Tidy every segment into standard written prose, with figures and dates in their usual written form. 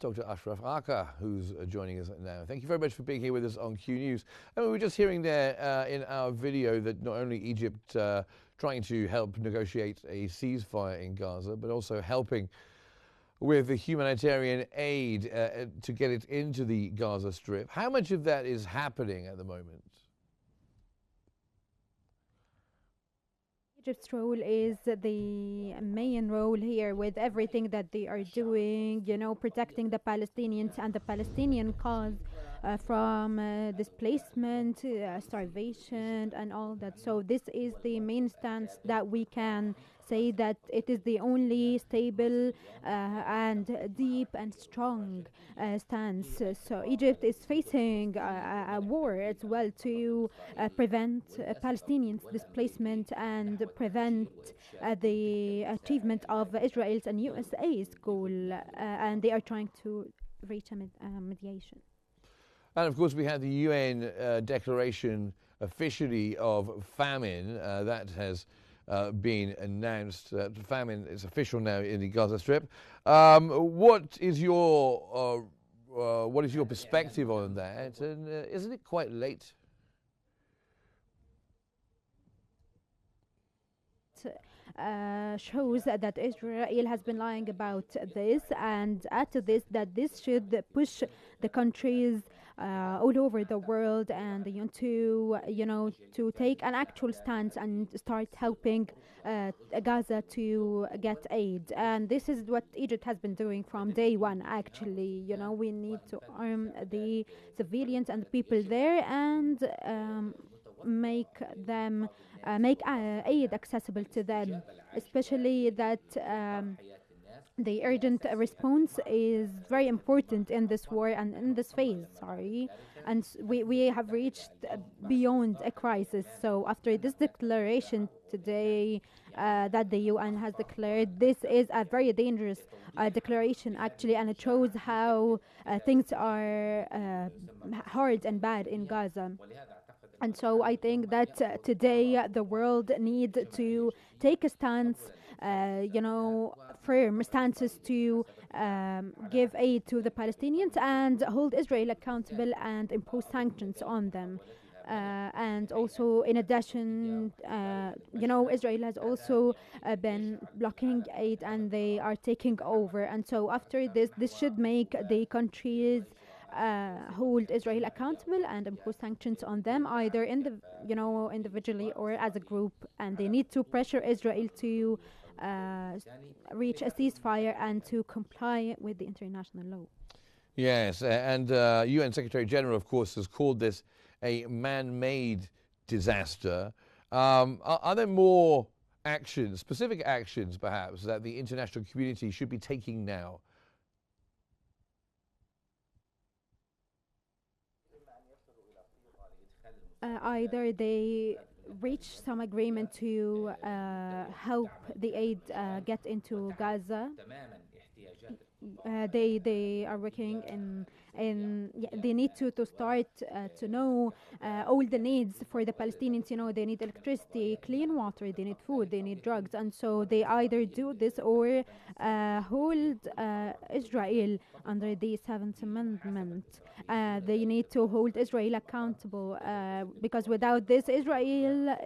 Dr. Ashraf Oaken, who's joining us now. Thank you very much for being here with us on Q News. And we were just hearing there in our video that not only Egypt trying to help negotiate a ceasefire in Gaza, but also helping with the humanitarian aid to get it into the Gaza Strip. How much of that is happening at the moment? Egypt's role is the main role here with everything that they are doing, protecting the Palestinians and the Palestinian cause from displacement, starvation, and all that. So, this is the main stance that we can say that it is the only stable and deep and strong stance. So, Egypt is facing a war as well to prevent Palestinians' displacement and prevent the achievement of Israel's and USA's goal, and they are trying to reach a mediation. And of course, we had the UN declaration officially of famine that has been announced. Famine is official now in the Gaza Strip. What is your perspective on that? And isn't it quite late? Shows that Israel has been lying about this, and add to this that this should push the countries all over the world and to take an actual stance and start helping Gaza to get aid. And this is what Egypt has been doing from day one. Actually, we need to arm the civilians and the people there and make them make aid accessible to them, especially that the urgent response is very important in this war and in this phase. Sorry, and we have reached beyond a crisis. So after this declaration today that the UN has declared, this is a very dangerous declaration actually, and it shows how things are hard and bad in Gaza. And so I think that today the world needs to take a stance, firm stances to give aid to the Palestinians and hold Israel accountable and impose sanctions on them. And also, in addition, Israel has also been blocking aid and they are taking over. And so after this should make the countries hold Israel accountable and impose sanctions on them, either individually or as a group. And they need to pressure Israel to reach a ceasefire and to comply with the international law. Yes, and UN Secretary General, of course, has called this a man-made disaster. Are there more actions, specific actions perhaps, that the international community should be taking now? Either they reach some agreement to help the aid get into Gaza. They are working they need to start to know all the needs for the Palestinians. They need electricity, clean water, they need food, they need drugs, and so they either do this or hold Israel under the Seventh Amendment. They need to hold Israel accountable because without this, Israel,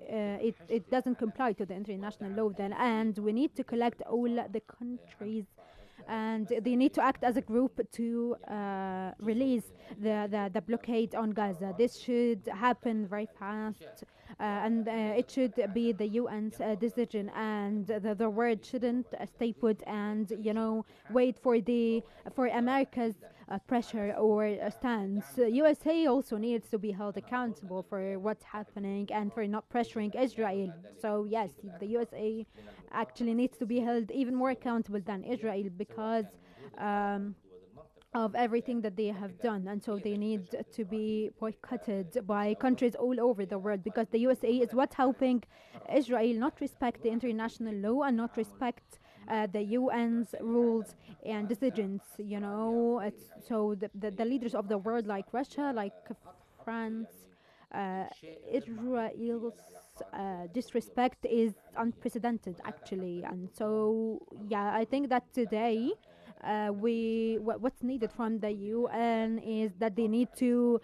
it doesn't comply to the international law then, and we need to collect all the countries and they need to act as a group to release the blockade on Gaza. This should happen very fast and it should be the UN's decision, and the world shouldn't stay put and wait for America's pressure or stance. USA also needs to be held accountable for what's happening and for not pressuring Israel. So yes, the USA actually needs to be held even more accountable than Israel because of everything that they have done, and so they need to be boycotted by countries all over the world because the USA is what's helping Israel not respect the international law and not respect the UN's rules and decisions. So the leaders of the world, like Russia, like France, Israel's disrespect is unprecedented, actually. And so, yeah, I think that today what's needed from the UN is that they need to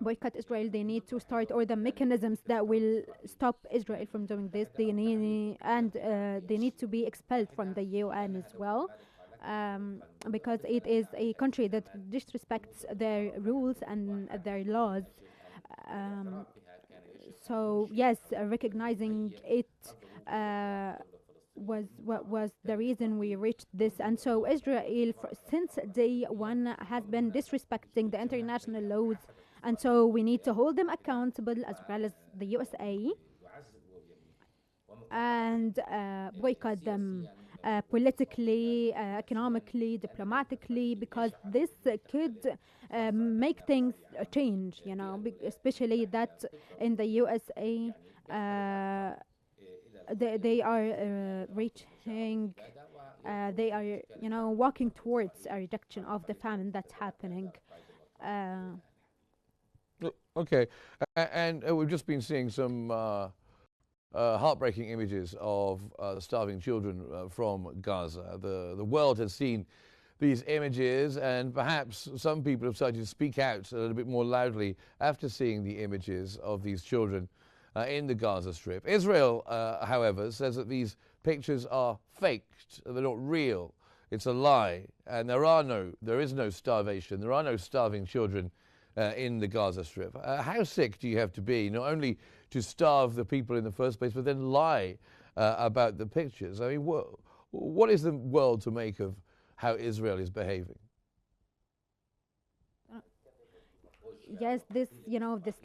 boycott Israel. They need to start all the mechanisms that will stop Israel from doing this. They need to be expelled from the UN as well. Because it is a country that disrespects their rules and their laws. Um, so yes, recognizing it was what was the reason we reached this. And so Israel, since day one, has been disrespecting the international laws, and so we need to hold them accountable as well as the USA, and boycott them politically, economically, diplomatically, because this could make things change, especially that in the USA they are reaching, they are, walking towards a reduction of the famine that's happening. Okay, and we've just been seeing some heartbreaking images of starving children from Gaza. The world has seen these images, and perhaps some people have started to speak out a little bit more loudly after seeing the images of these children in the Gaza Strip. Israel, however, says that these pictures are faked, they're not real, it's a lie, and there is no starvation, there are no starving children in the Gaza Strip. How sick do you have to be, not only to starve the people in the first place, but then lie about the pictures? I mean, what is the world to make of how Israel is behaving? Yes, this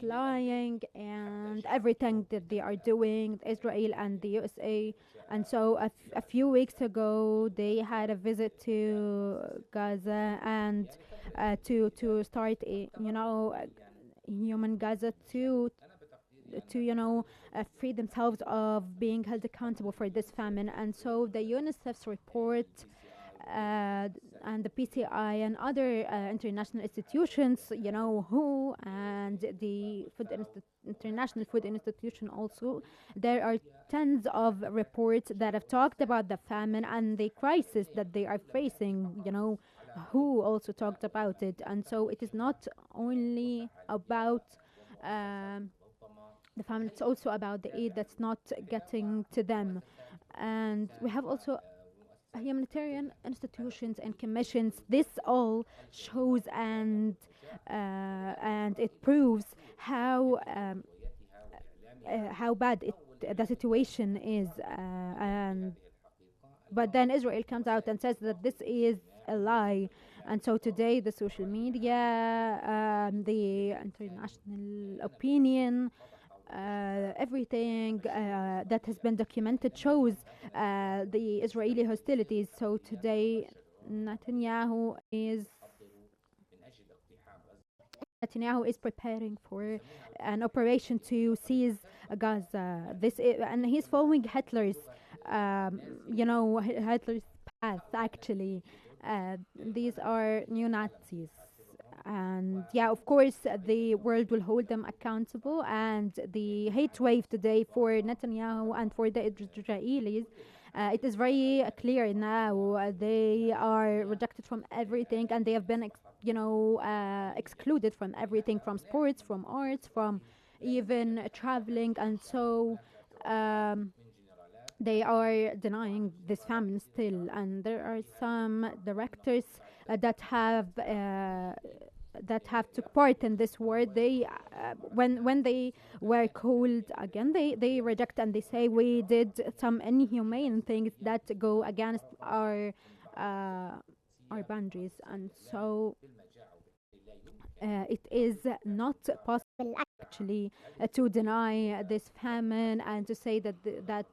lying and everything that they are doing, Israel and the USA. And so a few weeks ago, they had a visit to Gaza, and to start human Gaza to free themselves of being held accountable for this famine. And so the UNICEF's report and the PCI and other international institutions, WHO and the International Food Institution also, there are tons of reports that have talked about the famine and the crisis that they are facing, WHO also talked about it. And so it is not only about the famine, it's also about the aid that's not getting to them. And we have also humanitarian institutions and commissions. This all shows and it proves how bad the situation is. But then Israel comes out and says that this is a lie. And so today the social media, the international opinion, everything that has been documented shows the Israeli hostilities. So today Netanyahu is preparing for an operation to seize Gaza. And he's following Hitler's Hitler's path, actually. These are neo-Nazis. And yeah, of course, the world will hold them accountable. And the hate wave today for Netanyahu and for the Israelis, it is very clear now. They are rejected from everything, and they have been, excluded from everything, from sports, from arts, from even traveling. And so they are denying this famine still. And there are some directors that have took part in this war. They when they were called again, they reject, and they say we did some inhumane things that go against our boundaries. And so it is not possible, actually, to deny this famine and to say that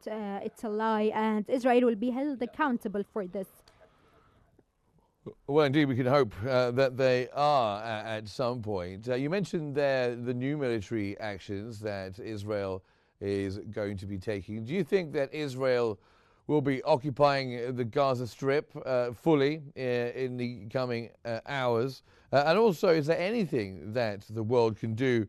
it's a lie, and Israel will be held accountable for this. Well, indeed, we can hope that they are at some point. You mentioned there the new military actions that Israel is going to be taking. Do you think that Israel will be occupying the Gaza Strip fully in the coming hours? And also, is there anything that the world can do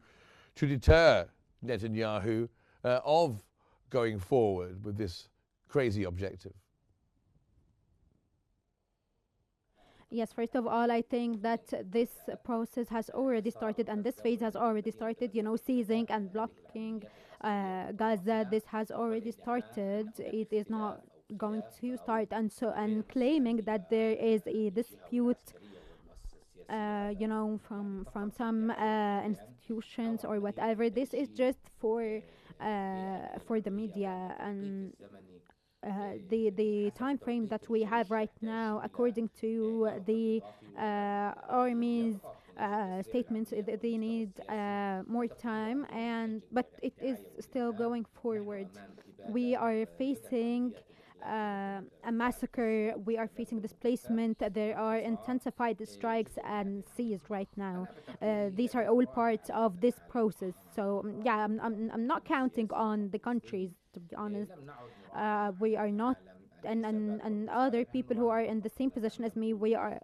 to deter Netanyahu of going forward with this crazy objective? Yes, first of all, I think that this process has already started and this phase has already started, seizing and blocking Gaza. This has already started. It is not going to start. And claiming that there is a dispute, from some institutions or whatever. This is just for the media, and the time frame that we have right now, according to the army's statements, they need more time, but it is still going forward. We are facing a massacre. We are facing displacement. There are intensified strikes and seized right now. These are all parts of this process. So yeah, I'm not counting on the countries, to be honest. We are not, and other people who are in the same position as me, we are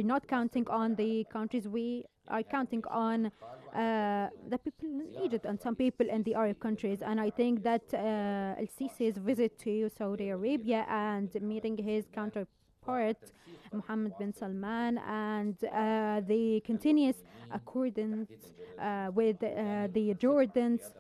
not counting on the countries. We are counting on the people in Egypt and some people in the Arab countries. And I think that El-Sisi's visit to Saudi Arabia and meeting his counterpart Mohammed bin Salman, and the continuous accordance with the Jordans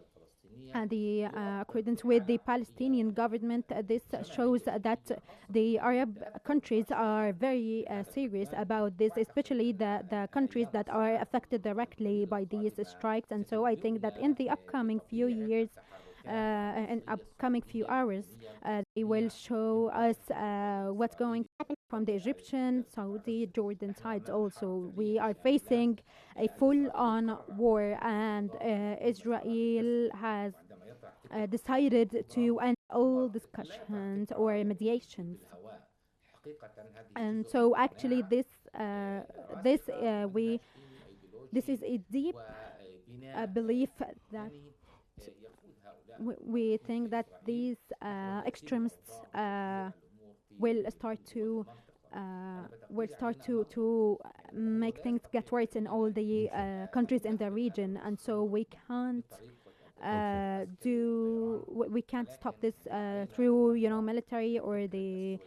and the accordance with the Palestinian government. This shows that the Arab countries are very serious about this, especially the countries that are affected directly by these strikes. And so I think that in the upcoming few years, in upcoming few hours, they will show us what's going to happen from the Egyptian, Saudi, Jordan sides also. We are facing a full-on war, and Israel has decided to end all discussions or mediations. And so actually this is a deep belief that we think that these extremists will start to make things get worse in all the countries in the region. And so we can't we can't stop this through military or the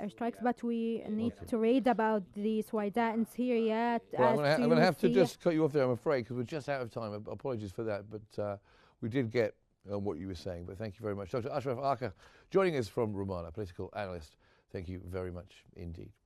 strikes, but we need to read about the Swaida in Syria. Well, I'm going to have to just cut you off there, I'm afraid, because we're just out of time. Apologies for that, but we did get what you were saying. But thank you very much. Dr. Ashraf Oaken joining us from Ramallah, political analyst. Thank you very much indeed.